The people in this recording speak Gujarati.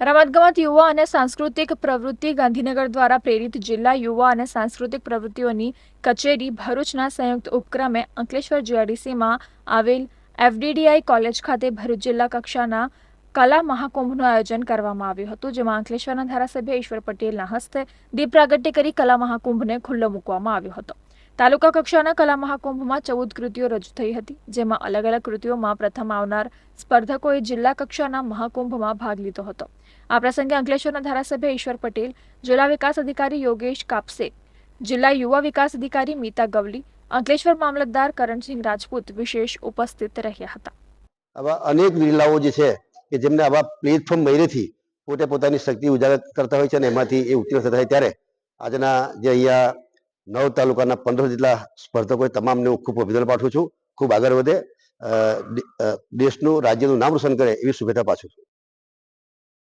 રમતગમત યુવા અને સાંસ્કૃતિક પ્રવૃત્તિ ગાંધીનગર દ્વારા પ્રેરિત જિલ્લા યુવા અને સાંસ્કૃતિક પ્રવૃત્તિઓની કચેરી ભરૂચના સંયુક્ત ઉપક્રમે અંકલેશ્વર જીઆઈડીસીમાં આવેલ એફડીડીઆઈ કોલેજ ખાતે ભરૂચ જિલ્લા કક્ષાના કલા મહાકુંભનું આયોજન કરવામાં આવ્યું હતું, જેમાં અંકલેશ્વરના ધારાસભ્ય ઈશ્વર પટેલના હસ્તે દીપ પ્રાગટ્ય કરી કલા મહાકુંભને ખુલ્લો મૂકવામાં આવ્યો હતો। તાલુકા કક્ષાના કલા મહાકુંભમાં 14 કૃતિઓ રજૂ થઈ હતી, જેમાં અલગ અલગ કૃતિઓમાં પ્રથમ આવનાર સ્પર્ધકોએ જિલ્લા કક્ષાના મહાકુંભમાં ભાગ લીધો હતો। આ પ્રસંગે અંકલેશ્વરના ધારાસભ્ય ઈશ્વર પટેલ, જિલ્લા વિકાસ અધિકારી યોગેશ કાપસે, જિલ્લા યુવા વિકાસ અધિકારી મીતા ગવલી, અંકલેશ્વર મામલતદાર કરણસિંહ રાજપૂત વિશેષ ઉપસ્થિત રહ્યા હતા। આવા અનેક જિલ્લાઓ જે છે કે જેમને આવા પ્લેટફોર્મ મળ્યાથી પોતે પોતાની શક્તિ ઉજાગર કરતા હોય છે અને એમાંથી એ ઉત્તીર્ણ થતા હોય ત્યારે આજના જે અહીંયા 9 તાલુકાના 15 જેટલા સ્પર્ધકોએ તમામને હું ખૂબ અભિનંદન પાઠવું છું। ખૂબ આગળ વધે, દેશનું રાજ્યનું નામ રોશન કરે એવી શુભેચ્છા પાછું છું।